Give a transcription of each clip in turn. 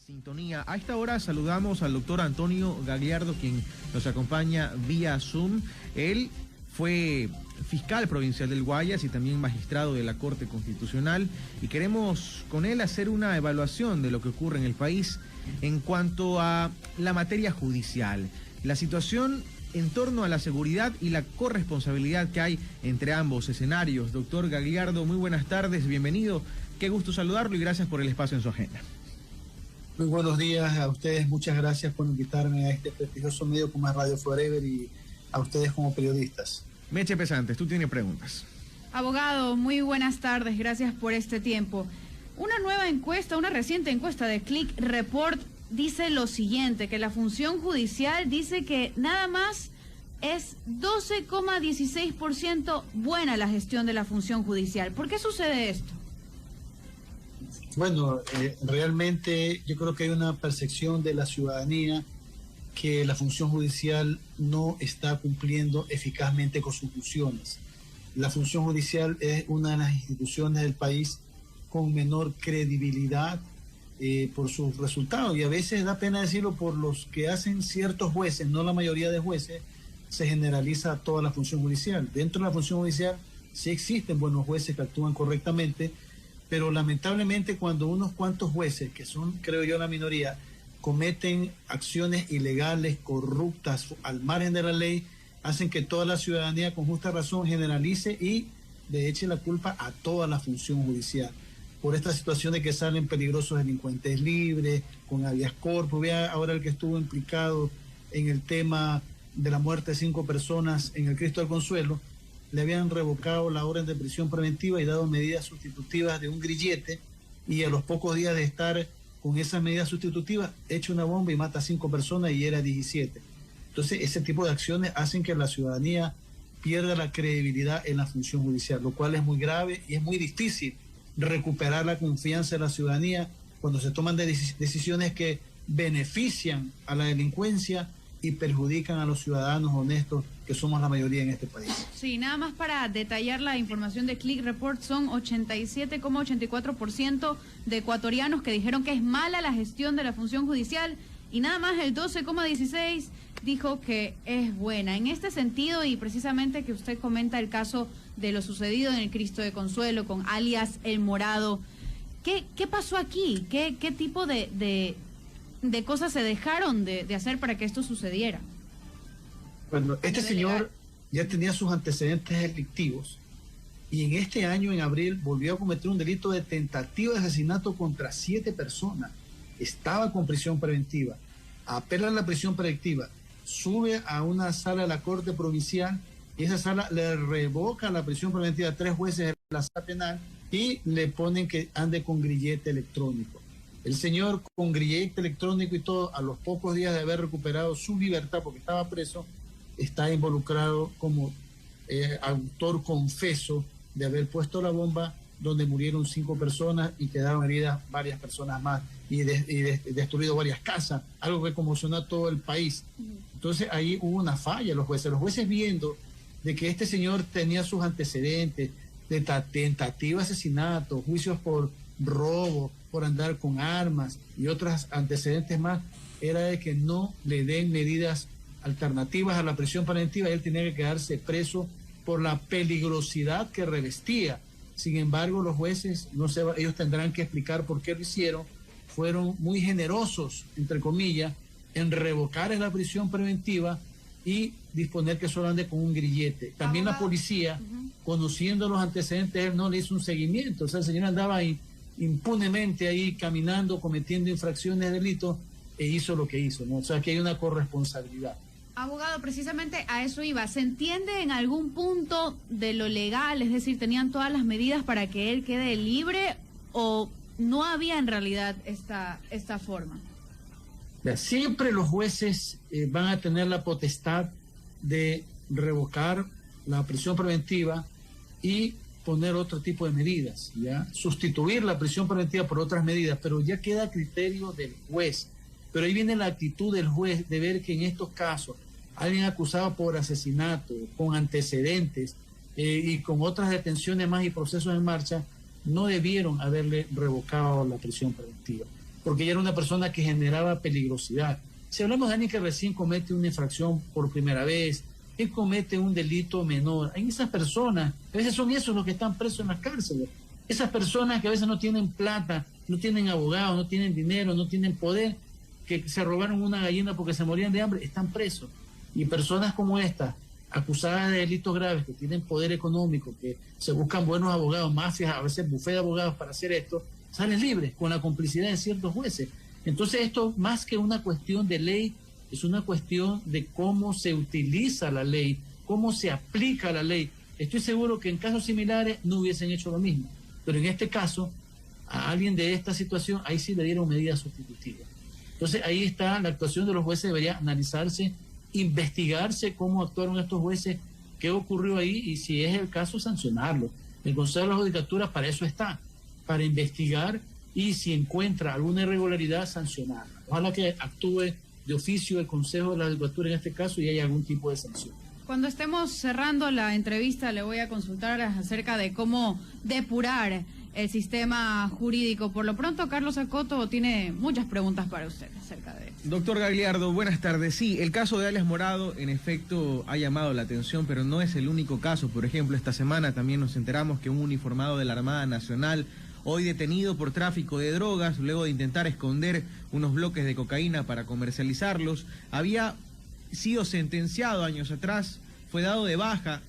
Sintonía. A esta hora saludamos al doctor Antonio Gagliardo, quien nos acompaña vía Zoom. Él fue fiscal provincial del Guayas y también magistrado de la Corte Constitucional, y queremos con él hacer una evaluación de lo que ocurre en el país en cuanto a la materia judicial, la situación en torno a la seguridad y la corresponsabilidad que hay entre ambos escenarios. Doctor Gagliardo, muy buenas tardes, bienvenido. Qué gusto saludarlo y gracias por el espacio en su agenda. Muy buenos días a ustedes, muchas gracias por invitarme a este prestigioso medio como es Radio Forever y a ustedes como periodistas. Meche Pesantes, tú tienes preguntas. Abogado, muy buenas tardes, gracias por este tiempo. Una nueva encuesta, una reciente encuesta de Click Report dice lo siguiente, que la función judicial dice que nada más es 12,16% buena la gestión de la función judicial. ¿Por qué sucede esto? Bueno, realmente yo creo que hay una percepción de la ciudadanía que la función judicial no está cumpliendo eficazmente con sus funciones. La función judicial es una de las instituciones del país con menor credibilidad por sus resultados, y a veces da pena decirlo, por los que hacen ciertos jueces, no la mayoría de jueces, se generaliza toda la función judicial. Dentro de la función judicial sí existen buenos jueces que actúan correctamente, pero lamentablemente cuando unos cuantos jueces, que son, creo yo, la minoría, cometen acciones ilegales, corruptas, al margen de la ley, hacen que toda la ciudadanía con justa razón generalice y le eche la culpa a toda la función judicial. Por esta situación de que salen peligrosos delincuentes libres, con habeas corpus. Vea ahora el que estuvo implicado en el tema de la muerte de 5 personas en el Cristo del Consuelo, le habían revocado la orden de prisión preventiva y dado medidas sustitutivas de un grillete, y a los pocos días de estar con esas medidas sustitutivas, echa una bomba y mata a 5 personas y era 17. Entonces, ese tipo de acciones hacen que la ciudadanía pierda la credibilidad en la función judicial, lo cual es muy grave y es muy difícil recuperar la confianza de la ciudadanía cuando se toman decisiones que benefician a la delincuencia y perjudican a los ciudadanos honestos, que somos la mayoría en este país. Sí, nada más para detallar la información de Click Report, son 87,84% de ecuatorianos que dijeron que es mala la gestión de la función judicial, y nada más el 12,16% dijo que es buena. En este sentido, y precisamente que usted comenta el caso de lo sucedido en el Cristo de Consuelo con alias El Morado, ¿qué pasó aquí? ¿Qué tipo de cosas se dejaron de hacer para que esto sucediera? Bueno, este señor ya tenía sus antecedentes delictivos y en este año, en abril, volvió a cometer un delito de tentativa de asesinato contra 7 personas. Estaba con prisión preventiva, apela a la prisión preventiva, sube a una sala de la Corte Provincial y esa sala le revoca la prisión preventiva a 3 jueces de la sala penal y le ponen que ande con grillete electrónico. El señor, con grillete electrónico y todo, a los pocos días de haber recuperado su libertad porque estaba preso, está involucrado como autor confeso de haber puesto la bomba donde murieron 5 personas y quedaron heridas varias personas más, y destruido varias casas, algo que conmocionó a todo el país. Entonces ahí hubo una falla. Los jueces viendo de que este señor tenía sus antecedentes de tentativa de asesinato, juicios por robo, por andar con armas y otros antecedentes más, era de que no le den medidas alternativas a la prisión preventiva y él tenía que quedarse preso por la peligrosidad que revestía. Sin embargo, los jueces, ellos tendrán que explicar por qué lo hicieron. Fueron muy generosos, entre comillas, en revocar la prisión preventiva y disponer que solo ande con un grillete. También la policía, conociendo los antecedentes, él no le hizo un seguimiento. O sea, el señor andaba ahí impunemente ahí caminando, cometiendo infracciones, delitos, e hizo lo que hizo, ¿no? O sea, que hay una corresponsabilidad. Abogado, precisamente a eso iba. ¿Se entiende en algún punto de lo legal? Es decir, ¿tenían todas las medidas para que él quede libre o no había en realidad esta forma? Siempre los jueces van a tener la potestad de revocar la prisión preventiva y poner otro tipo de medidas, ¿ya? Sustituir la prisión preventiva por otras medidas, pero ya queda a criterio del juez. Pero ahí viene la actitud del juez de ver que en estos casos alguien acusado por asesinato, con antecedentes y con otras detenciones más y procesos en marcha, no debieron haberle revocado la prisión preventiva. porque ella era una persona que generaba peligrosidad. Si hablamos de alguien que recién comete una infracción por primera vez, que comete un delito menor, en esas personas, a veces son esos los que están presos en las cárceles. Esas personas que a veces no tienen plata, no tienen abogados, no tienen dinero, no tienen poder, que se robaron una gallina porque se morían de hambre, están presos. Y personas como estas, acusadas de delitos graves, que tienen poder económico, que se buscan buenos abogados, mafias, a veces bufé de abogados para hacer esto, salen libres con la complicidad de ciertos jueces. Entonces esto, más que una cuestión de ley, es una cuestión de cómo se utiliza la ley, cómo se aplica la ley. Estoy seguro que en casos similares no hubiesen hecho lo mismo, pero en este caso, a alguien de esta situación, ahí sí le dieron medidas sustitutivas. Entonces ahí está, la actuación de los jueces debería analizarse, investigarse cómo actuaron estos jueces, qué ocurrió ahí y si es el caso sancionarlo. El Consejo de la Judicatura para eso está, para investigar y si encuentra alguna irregularidad sancionarla. Ojalá que actúe de oficio el Consejo de la Judicatura en este caso y haya algún tipo de sanción. Cuando estemos cerrando la entrevista le voy a consultar acerca de cómo depurar el sistema jurídico. Por lo pronto, Carlos Acoto tiene muchas preguntas para usted acerca de eso. Doctor Gagliardo, buenas tardes. Sí, el caso de Alias Morado en efecto ha llamado la atención, pero no es el único caso. Por ejemplo, esta semana también nos enteramos que un uniformado de la Armada Nacional, hoy detenido por tráfico de drogas, luego de intentar esconder unos bloques de cocaína para comercializarlos, había sido sentenciado años atrás, fue dado de baja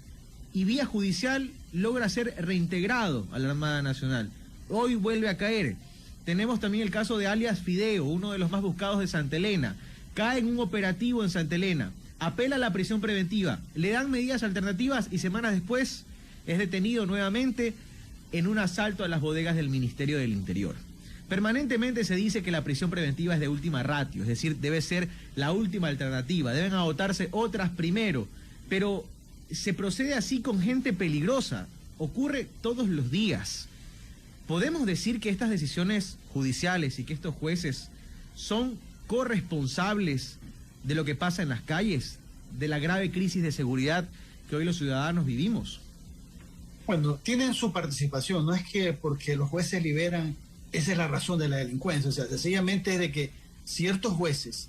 y vía judicial logra ser reintegrado a la Armada Nacional. Hoy vuelve a caer. Tenemos también el caso de alias Fideo, uno de los más buscados de Santa Elena. Cae en un operativo en Santa Elena, apela a la prisión preventiva, le dan medidas alternativas y semanas después es detenido nuevamente en un asalto a las bodegas del Ministerio del Interior. Permanentemente se dice que la prisión preventiva es de última ratio, es decir, debe ser la última alternativa, deben agotarse otras primero, pero se procede así con gente peligrosa, ocurre todos los días. ¿Podemos decir que estas decisiones judiciales y que estos jueces son corresponsables de lo que pasa en las calles, de la grave crisis de seguridad que hoy los ciudadanos vivimos? Bueno, tienen su participación, no es que porque los jueces liberan, esa es la razón de la delincuencia, o sea, sencillamente es de que ciertos jueces,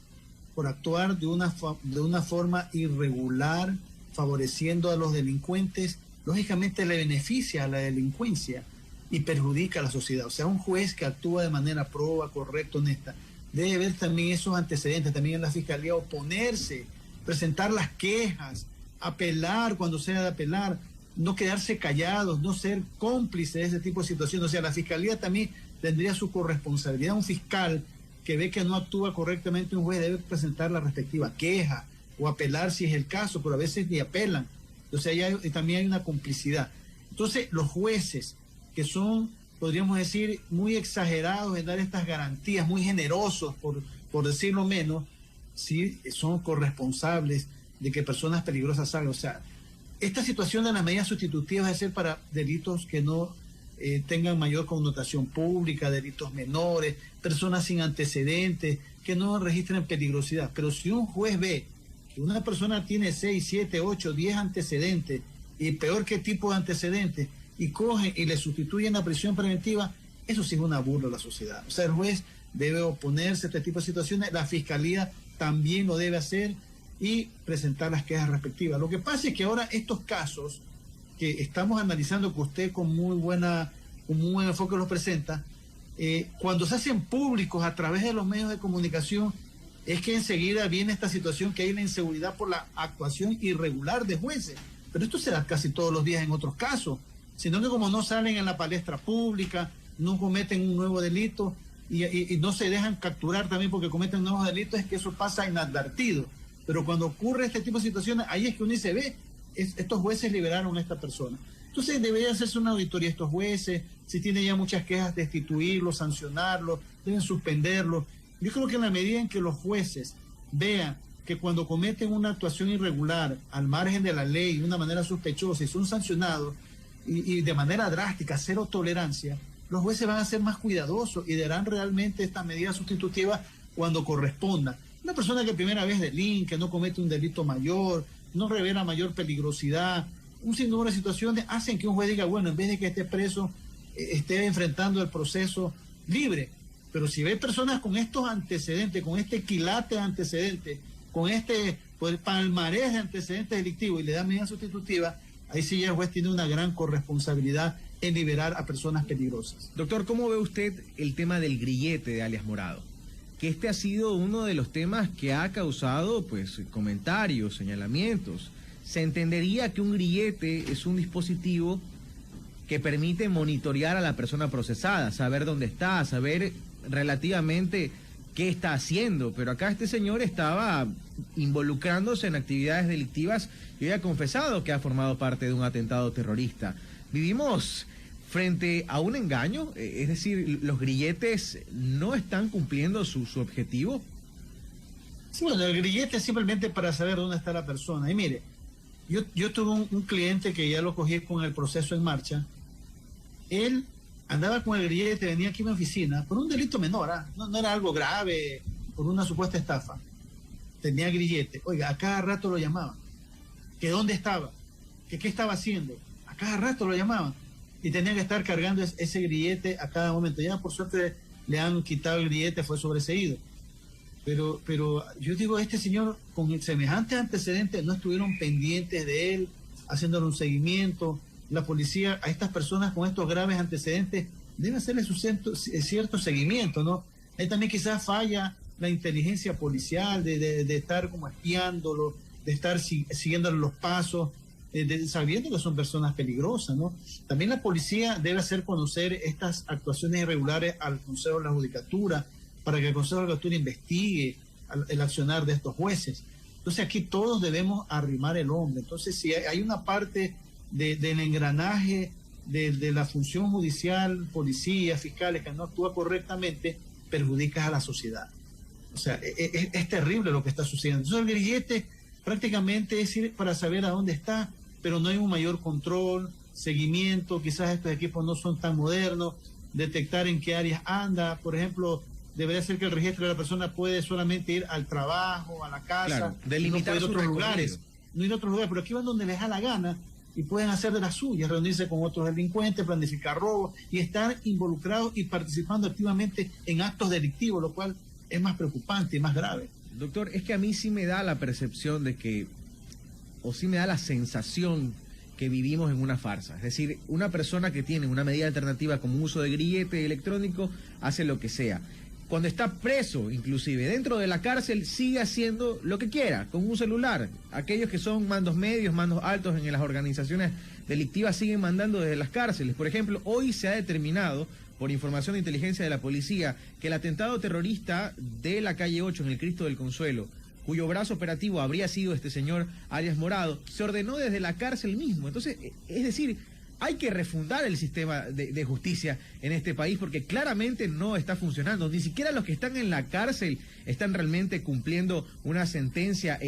por actuar de una forma irregular, favoreciendo a los delincuentes, lógicamente le beneficia a la delincuencia y perjudica a la sociedad. O sea, un juez que actúa de manera proba, correcta, honesta, debe ver también esos antecedentes, también en la fiscalía oponerse, presentar las quejas, apelar cuando sea de apelar, no quedarse callados, no ser cómplices de ese tipo de situaciones. O sea, la fiscalía también tendría su corresponsabilidad. Un fiscal que ve que no actúa correctamente un juez debe presentar la respectiva queja o apelar si es el caso, pero a veces ni apelan. Entonces también hay una complicidad. Entonces los jueces que son, podríamos decir, muy exagerados en dar estas garantías, muy generosos, por decirlo menos, sí son corresponsables de que personas peligrosas salgan. O sea, esta situación de las medidas sustitutivas debe ser para delitos que no tengan mayor connotación pública, delitos menores, personas sin antecedentes, que no registren peligrosidad. Pero si un juez ve que una persona tiene 6, 7, 8, 10 antecedentes, y peor qué tipo de antecedentes, y cogen y le sustituyen la prisión preventiva, eso sí es una burla a la sociedad. O sea, el juez debe oponerse a este tipo de situaciones, la fiscalía también lo debe hacer y presentar las quejas respectivas. Lo que pasa es que ahora estos casos que estamos analizando, que usted con muy buen enfoque los presenta, cuando se hacen públicos a través de los medios de comunicación, es que enseguida viene esta situación que hay la inseguridad por la actuación irregular de jueces. Pero esto se da casi todos los días en otros casos, sino que como no salen en la palestra pública, no cometen un nuevo delito y no se dejan capturar también porque cometen nuevos delitos, es que eso pasa inadvertido. Pero cuando ocurre este tipo de situaciones, ahí es que uno se ve, estos jueces liberaron a esta persona. Entonces debería hacerse una auditoría a estos jueces, si tienen ya muchas quejas, destituirlos, sancionarlos, deben suspenderlos. Yo creo que en la medida en que los jueces vean que cuando cometen una actuación irregular, al margen de la ley, de una manera sospechosa, y son sancionados, y de manera drástica, cero tolerancia, los jueces van a ser más cuidadosos y darán realmente estas medidas sustitutivas cuando corresponda. Una persona que primera vez delinque, no comete un delito mayor, no revela mayor peligrosidad, un sinnúmero de situaciones hacen que un juez diga, bueno, en vez de que esté preso, esté enfrentando el proceso libre. Pero si ve personas con estos antecedentes, con este quilate de antecedentes, con este palmarés de antecedentes delictivos y le da medida sustitutiva, ahí sí el juez tiene una gran corresponsabilidad en liberar a personas peligrosas. Doctor, ¿cómo ve usted el tema del grillete de alias Morado? Que este ha sido uno de los temas que ha causado pues comentarios, señalamientos. Se entendería que un grillete es un dispositivo que permite monitorear a la persona procesada, saber dónde está, saber relativamente qué está haciendo, pero acá este señor estaba involucrándose en actividades delictivas y había confesado que ha formado parte de un atentado terrorista. Vivimos frente a un engaño, es decir, los grilletes no están cumpliendo su objetivo. Sí, bueno, el grillete es simplemente para saber dónde está la persona. Y mire, yo tuve un cliente que ya lo cogí con el proceso en marcha. Él andaba con el grillete, venía aquí a mi oficina por un delito menor, no era algo grave, por una supuesta estafa. Tenía grillete. Oiga, a cada rato lo llamaban. ¿Que dónde estaba? ¿Que qué estaba haciendo? A cada rato lo llamaban. Y tenía que estar cargando ese grillete a cada momento. Ya por suerte le han quitado el grillete, fue sobreseído. Pero yo digo, este señor con semejantes antecedentes no estuvieron pendientes de él, haciéndole un seguimiento. La policía a estas personas con estos graves antecedentes debe hacerle su cierto seguimiento, ¿no? Ahí también quizás falla la inteligencia policial de estar como espiándolo, de estar siguiéndole los pasos, sabiendo que son personas peligrosas, ¿no? También la policía debe hacer conocer estas actuaciones irregulares al Consejo de la Judicatura, para que el Consejo de la Judicatura investigue el accionar de estos jueces. Entonces aquí todos debemos arrimar el hombro. Entonces si hay una parte del engranaje de la función judicial, policía, fiscales, que no actúa correctamente, perjudicas a la sociedad. O sea, es terrible lo que está sucediendo. Entonces el grillete prácticamente es ir para saber a dónde está, pero no hay un mayor control, seguimiento. Quizás estos equipos no son tan modernos, detectar en qué áreas anda. Por ejemplo, debería ser que el registro de la persona puede solamente ir al trabajo, a la casa, claro, delimitar no otros lugares, no ir a otros lugares, pero aquí van donde les da la gana y pueden hacer de las suyas, reunirse con otros delincuentes, planificar robos y estar involucrados y participando activamente en actos delictivos, lo cual es más preocupante y más grave. Doctor, es que a mí sí me da la percepción de que, o sí me da la sensación que vivimos en una farsa. Es decir, una persona que tiene una medida alternativa como uso de grillete electrónico hace lo que sea. Cuando está preso, inclusive dentro de la cárcel, sigue haciendo lo que quiera con un celular. Aquellos que son mandos medios, mandos altos en las organizaciones delictivas siguen mandando desde las cárceles. Por ejemplo, hoy se ha determinado, por información de inteligencia de la policía, que el atentado terrorista de la calle 8 en el Cristo del Consuelo, cuyo brazo operativo habría sido este señor alias Morado, se ordenó desde la cárcel mismo. Entonces, es decir, hay que refundar el sistema de justicia en este país porque claramente no está funcionando. Ni siquiera los que están en la cárcel están realmente cumpliendo una sentencia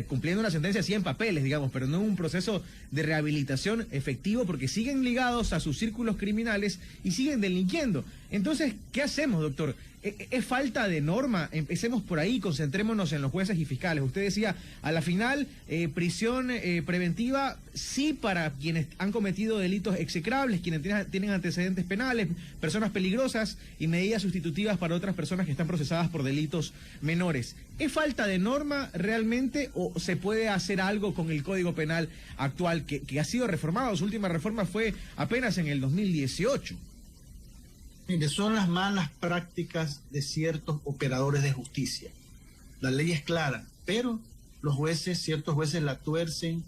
cumpliendo una sentencia así en papeles, digamos, pero no en un proceso de rehabilitación efectivo porque siguen ligados a sus círculos criminales y siguen delinquiendo. Entonces, ¿qué hacemos, doctor? ¿Es falta de norma? Empecemos por ahí, concentrémonos en los jueces y fiscales. Usted decía, a la final, prisión preventiva, sí para quienes han cometido delitos execrables, quienes tienen antecedentes penales, personas peligrosas y medidas sustitutivas para otras personas que están procesadas por delitos menores. ¿Es falta de norma realmente o se puede hacer algo con el Código Penal actual que ha sido reformado? Su última reforma fue apenas en el 2018. Mire, son las malas prácticas de ciertos operadores de justicia. La ley es clara, pero ciertos jueces la tuercen,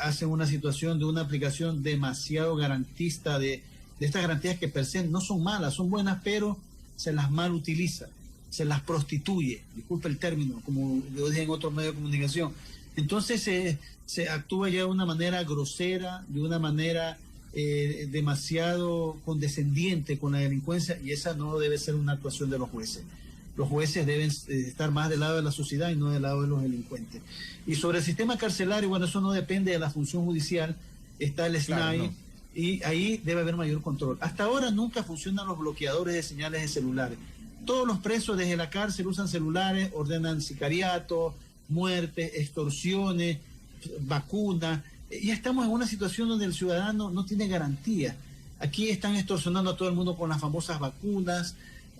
hacen una situación de una aplicación demasiado garantista de estas garantías que per se no son malas, son buenas, pero se las mal utiliza, se las prostituye, disculpe el término, como lo dije en otros medios de comunicación. Entonces se actúa ya de una manera grosera, de una manera demasiado condescendiente con la delincuencia, y esa no debe ser una actuación de los jueces. Los jueces deben estar más del lado de la sociedad y no del lado de los delincuentes. Y sobre el sistema carcelario, bueno, eso no depende de la función judicial, está el SNAI, claro, no. Y ahí debe haber mayor control. Hasta ahora nunca funcionan los bloqueadores de señales de celulares. Todos los presos desde la cárcel usan celulares, ordenan sicariato, muertes, extorsiones, vacunas. Ya estamos en una situación donde el ciudadano no tiene garantía. Aquí están extorsionando a todo el mundo con las famosas vacunas.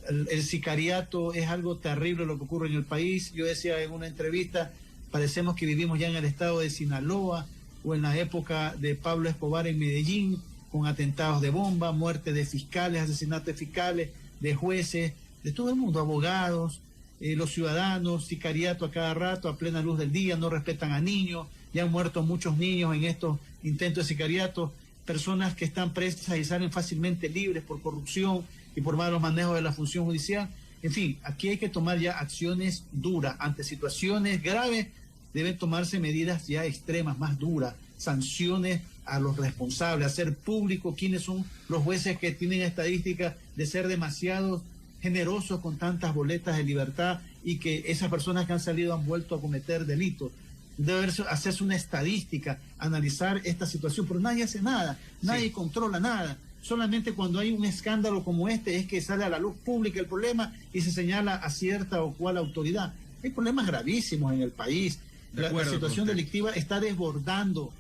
El sicariato es algo terrible lo que ocurre en el país. Yo decía en una entrevista, parecemos que vivimos ya en el estado de Sinaloa o en la época de Pablo Escobar en Medellín, con atentados de bomba, muerte de fiscales, asesinatos de fiscales, de jueces, de todo el mundo, abogados, los ciudadanos, sicariato a cada rato, a plena luz del día, no respetan a niños, ya han muerto muchos niños en estos intentos de sicariato, personas que están presas y salen fácilmente libres por corrupción y por malos manejos de la función judicial. En fin, aquí hay que tomar ya acciones duras. Ante situaciones graves deben tomarse medidas ya extremas, más duras, sanciones a los responsables, hacer público quiénes son los jueces que tienen estadísticas de ser demasiado generosos con tantas boletas de libertad y que esas personas que han salido han vuelto a cometer delitos. Debe hacerse una estadística, analizar esta situación, pero nadie hace nada, nadie controla nada. Solamente cuando hay un escándalo como este es que sale a la luz pública el problema y se señala a cierta o cual autoridad. Hay problemas gravísimos en el país. La situación delictiva está desbordando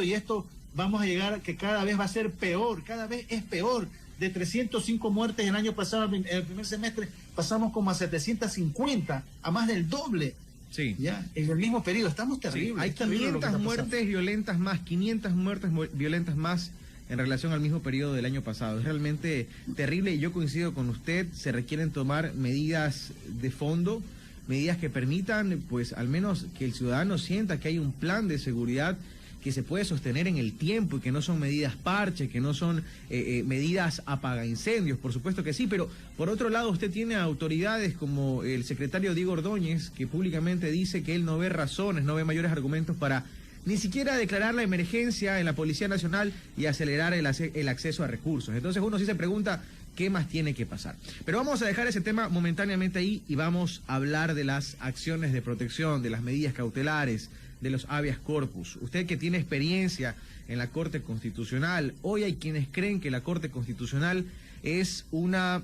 y esto vamos a llegar a que cada vez va a ser peor, cada vez es peor. De 305 muertes el año pasado, en el primer semestre, pasamos como a 750, a más del doble. Sí. Ya, en el mismo periodo, estamos terribles. Sí, hay 500 muertes violentas más, 500 muertes violentas más en relación al mismo periodo del año pasado. Es realmente terrible y yo coincido con usted, se requieren tomar medidas de fondo, medidas que permitan, pues, al menos que el ciudadano sienta que hay un plan de seguridad que se puede sostener en el tiempo y que no son medidas parche, que no son medidas apagaincendios, por supuesto que sí, pero por otro lado usted tiene autoridades como el secretario Diego Ordóñez, que públicamente dice que él no ve razones, no ve mayores argumentos para ni siquiera declarar la emergencia en la Policía Nacional y acelerar el acceso a recursos. Entonces uno sí se pregunta qué más tiene que pasar. Pero vamos a dejar ese tema momentáneamente ahí y vamos a hablar de las acciones de protección, de las medidas cautelares, de los habeas corpus. Usted que tiene experiencia en la Corte Constitucional, hoy hay quienes creen que la Corte Constitucional es una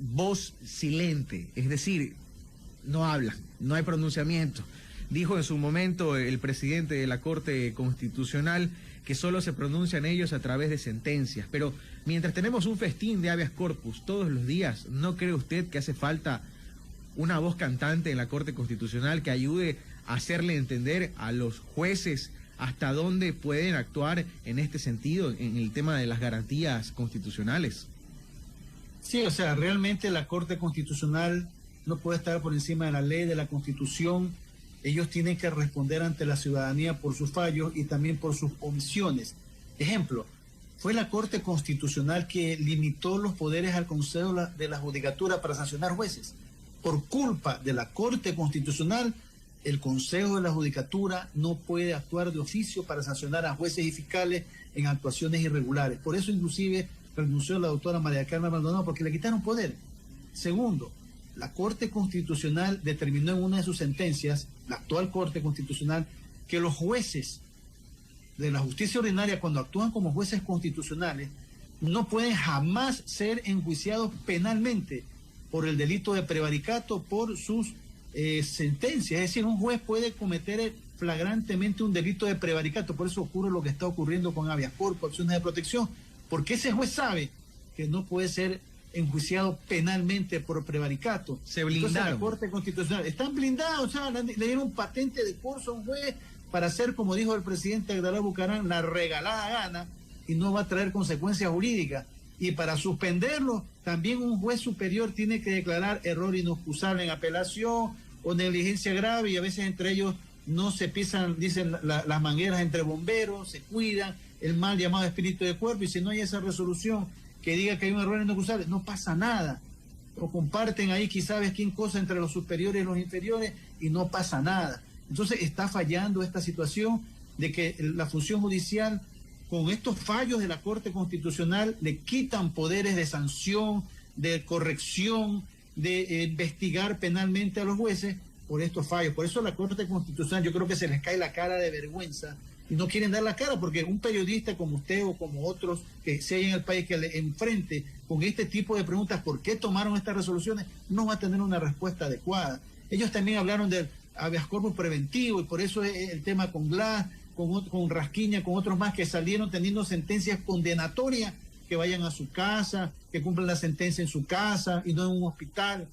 voz silente, es decir, no habla, no hay pronunciamiento. Dijo en su momento el presidente de la Corte Constitucional que solo se pronuncian ellos a través de sentencias, pero mientras tenemos un festín de habeas corpus todos los días, ¿no cree usted que hace falta una voz cantante en la Corte Constitucional que ayude a hacerle entender a los jueces hasta dónde pueden actuar en este sentido, en el tema de las garantías constitucionales? Sí, o sea, realmente la Corte Constitucional no puede estar por encima de la ley, de la Constitución. Ellos tienen que responder ante la ciudadanía por sus fallos y también por sus omisiones. Ejemplo, fue la Corte Constitucional que limitó los poderes al Consejo de la Judicatura para sancionar jueces. Por culpa de la Corte Constitucional, el Consejo de la Judicatura no puede actuar de oficio para sancionar a jueces y fiscales en actuaciones irregulares. Por eso inclusive renunció la doctora María Carmen Maldonado, porque le quitaron poder. Segundo, la Corte Constitucional determinó en una de sus sentencias, la actual Corte Constitucional, que los jueces de la justicia ordinaria, cuando actúan como jueces constitucionales, no pueden jamás ser enjuiciados penalmente por el delito de prevaricato, por sus sentencias. Es decir, un juez puede cometer flagrantemente un delito de prevaricato. Por eso ocurre lo que está ocurriendo con habeas corpus, acciones de protección, porque ese juez sabe que no puede ser enjuiciado penalmente por prevaricato. Se blindaron. Entonces la Corte Constitucional están blindados, o sea, le dieron patente de curso a un juez para hacer, como dijo el presidente Abdalá Bucaram, la regalada gana, y no va a traer consecuencias jurídicas. Y para suspenderlo, también un juez superior tiene que declarar error inexcusable en apelación o negligencia grave, y a veces entre ellos no se pisan, dicen las mangueras entre bomberos, se cuidan, el mal llamado espíritu de cuerpo, y si no hay esa resolución que diga que hay un error inexcusable, no pasa nada. O comparten ahí quizás quién cosa entre los superiores y los inferiores y no pasa nada. Entonces está fallando esta situación de que la función judicial, con estos fallos de la Corte Constitucional, le quitan poderes de sanción, de corrección, de investigar penalmente a los jueces por estos fallos. Por eso la Corte Constitucional, yo creo que se les cae la cara de vergüenza y no quieren dar la cara, porque un periodista como usted o como otros que se hay en el país que le enfrente con este tipo de preguntas, ¿por qué tomaron estas resoluciones?, no va a tener una respuesta adecuada. Ellos también hablaron del habeas corpus preventivo, y por eso es el tema con Glass, con Rasquiña, con otros más que salieron teniendo sentencias condenatorias que vayan a su casa, que cumplan la sentencia en su casa y no en un hospital.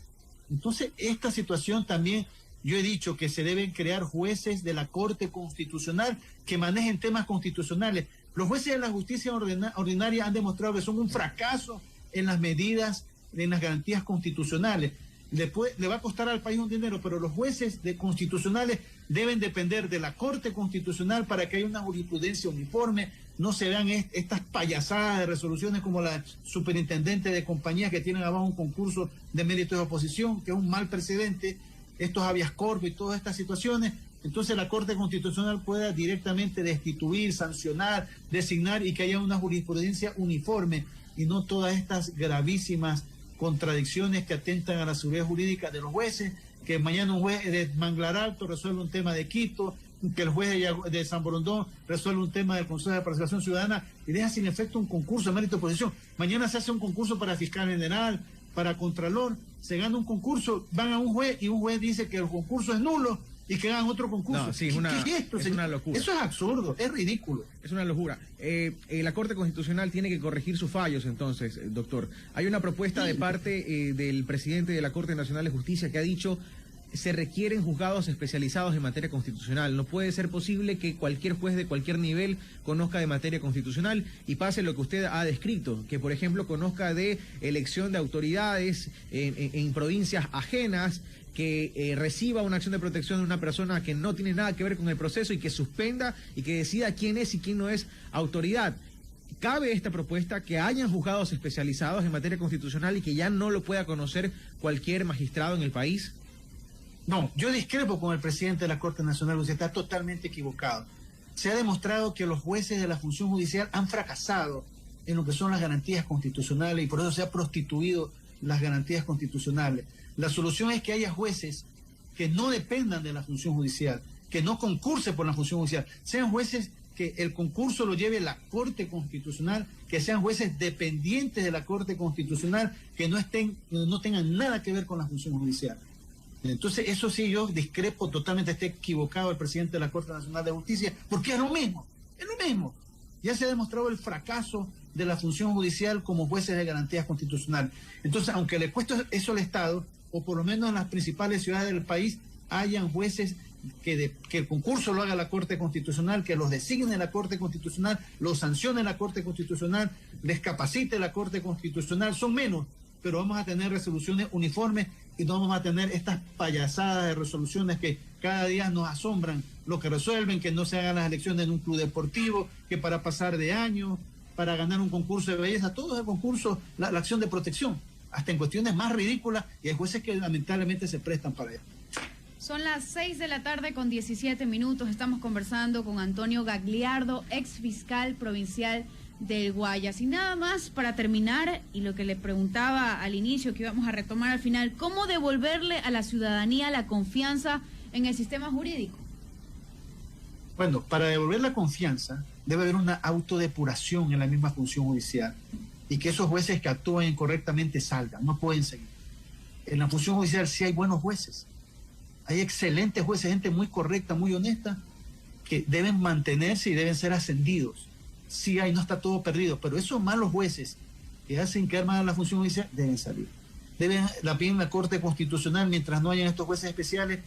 Entonces, esta situación también, yo he dicho que se deben crear jueces de la Corte Constitucional que manejen temas constitucionales. Los jueces de la justicia ordinaria han demostrado que son un fracaso en las medidas, en las garantías constitucionales. Le va a costar al país un dinero, pero los jueces constitucionales deben depender de la Corte Constitucional para que haya una jurisprudencia uniforme, no se vean estas payasadas de resoluciones como la superintendente de compañías que tienen abajo un concurso de méritos de oposición, que es un mal precedente, estos habeas corpus y todas estas situaciones. Entonces la Corte Constitucional pueda directamente destituir, sancionar, designar y que haya una jurisprudencia uniforme y no todas estas gravísimas contradicciones que atentan a la seguridad jurídica de los jueces, que mañana un juez de Manglar Alto resuelve un tema de Quito, que el juez de San Borondón resuelve un tema del Consejo de Participación Ciudadana y deja sin efecto un concurso de mérito de oposición. Mañana se hace un concurso para fiscal general, para contralor, se gana un concurso, van a un juez y un juez dice que el concurso es nulo y que hagan otro concurso. No, sí, ¿Qué es esto? Es una locura. Eso es absurdo, es ridículo. Es una locura. La Corte Constitucional tiene que corregir sus fallos, entonces, doctor. Hay una propuesta de parte del presidente de la Corte Nacional de Justicia que ha dicho: se requieren juzgados especializados en materia constitucional. No puede ser posible que cualquier juez de cualquier nivel conozca de materia constitucional y pase lo que usted ha descrito, que por ejemplo conozca de elección de autoridades en provincias ajenas, que reciba una acción de protección de una persona que no tiene nada que ver con el proceso y que suspenda y que decida quién es y quién no es autoridad. ¿Cabe esta propuesta que hayan juzgados especializados en materia constitucional y que ya no lo pueda conocer cualquier magistrado en el país? No, yo discrepo con el presidente de la Corte Nacional, usted está totalmente equivocado. Se ha demostrado que los jueces de la función judicial han fracasado en lo que son las garantías constitucionales y por eso se ha prostituido las garantías constitucionales. La solución es que haya jueces que no dependan de la función judicial, que no concursen por la función judicial, sean jueces que el concurso lo lleve la Corte Constitucional, que sean jueces dependientes de la Corte Constitucional, que no tengan nada que ver con la función judicial. Entonces, eso sí, yo discrepo totalmente, está equivocado el presidente de la Corte Nacional de Justicia, porque es lo mismo. Ya se ha demostrado el fracaso de la función judicial como jueces de garantías constitucionales. Entonces, aunque le cueste eso al Estado, o por lo menos en las principales ciudades del país, hayan jueces que el concurso lo haga la Corte Constitucional, que los designe la Corte Constitucional, los sancione la Corte Constitucional, les capacite la Corte Constitucional, son menos, pero vamos a tener resoluciones uniformes y no vamos a tener estas payasadas de resoluciones que cada día nos asombran, lo que resuelven, que no se hagan las elecciones en un club deportivo, que para pasar de año, para ganar un concurso de belleza, todo es el concurso, la acción de protección, hasta en cuestiones más ridículas, y hay jueces que lamentablemente se prestan para eso. Son las 6 de la tarde con 17 minutos, estamos conversando con Antonio Gagliardo, ex fiscal provincial del Guayas. Y nada más para terminar, y lo que le preguntaba al inicio, que íbamos a retomar al final, ¿cómo devolverle a la ciudadanía la confianza en el sistema jurídico? Bueno, para devolver la confianza debe haber una autodepuración en la misma función judicial y que esos jueces que actúan incorrectamente salgan, no pueden seguir. En la función judicial sí hay buenos jueces, hay excelentes jueces, gente muy correcta, muy honesta, que deben mantenerse y deben ser ascendidos. Sí hay, no está todo perdido, pero esos malos jueces que hacen quedar mal a la función judicial deben salir. Deben, la piden la Corte Constitucional, mientras no hayan estos jueces especiales,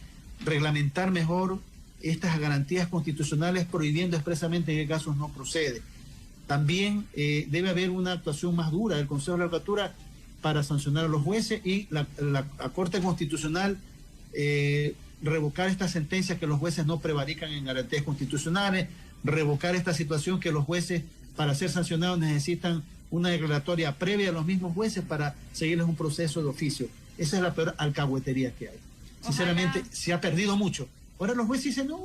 reglamentar mejor estas garantías constitucionales, prohibiendo expresamente en qué casos no procede. También debe haber una actuación más dura del Consejo de la Judicatura para sancionar a los jueces y la Corte Constitucional revocar estas sentencias que los jueces no prevarican en garantías constitucionales, revocar esta situación que los jueces para ser sancionados necesitan una declaratoria previa a los mismos jueces para seguirles un proceso de oficio. Esa es la peor alcahuetería que hay. Sinceramente, se ha perdido mucho. Ahora los jueces dicen, no,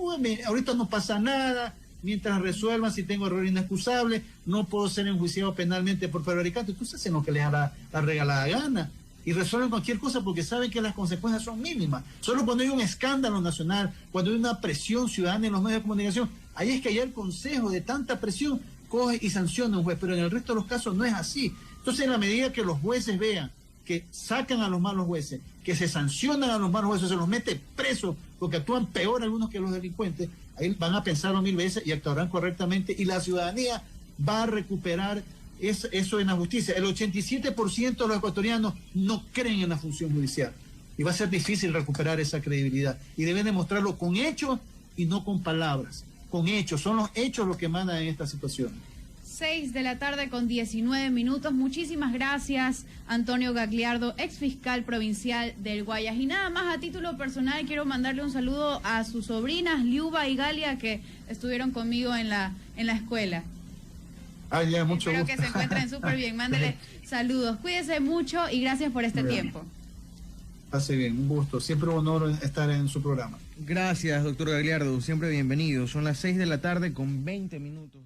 ahorita no pasa nada, mientras resuelvan, si tengo error inexcusable, no puedo ser enjuiciado penalmente por prevaricato. Entonces hacen lo que les da la regalada gana y resuelven cualquier cosa porque saben que las consecuencias son mínimas. Solo cuando hay un escándalo nacional, cuando hay una presión ciudadana en los medios de comunicación, ahí es que ya el Consejo de tanta presión coge y sanciona a un juez, pero en el resto de los casos no es así. Entonces, en la medida que los jueces vean que sacan a los malos jueces, que se sancionan a los malos jueces, se los mete presos porque actúan peor algunos que los delincuentes, ahí van a pensarlo 1000 veces y actuarán correctamente y la ciudadanía va a recuperar eso en la justicia. El 87% de los ecuatorianos no creen en la función judicial y va a ser difícil recuperar esa credibilidad y deben demostrarlo con hechos y no con palabras, con hechos. Son los hechos los que mandan en esta situación. 6:19 PM. Muchísimas gracias, Antonio Gagliardo, exfiscal provincial del Guayas. Y nada más, a título personal, quiero mandarle un saludo a sus sobrinas, Liuba y Galia, que estuvieron conmigo en la escuela. Ya, mucho Espero gusto. que se encuentren súper bien. Mándele saludos. Cuídese mucho y gracias por este tiempo. Hace bien, un gusto. Siempre un honor estar en su programa. Gracias, doctor Gagliardo. Siempre bienvenido. Son las 6 de la tarde con 20 minutos.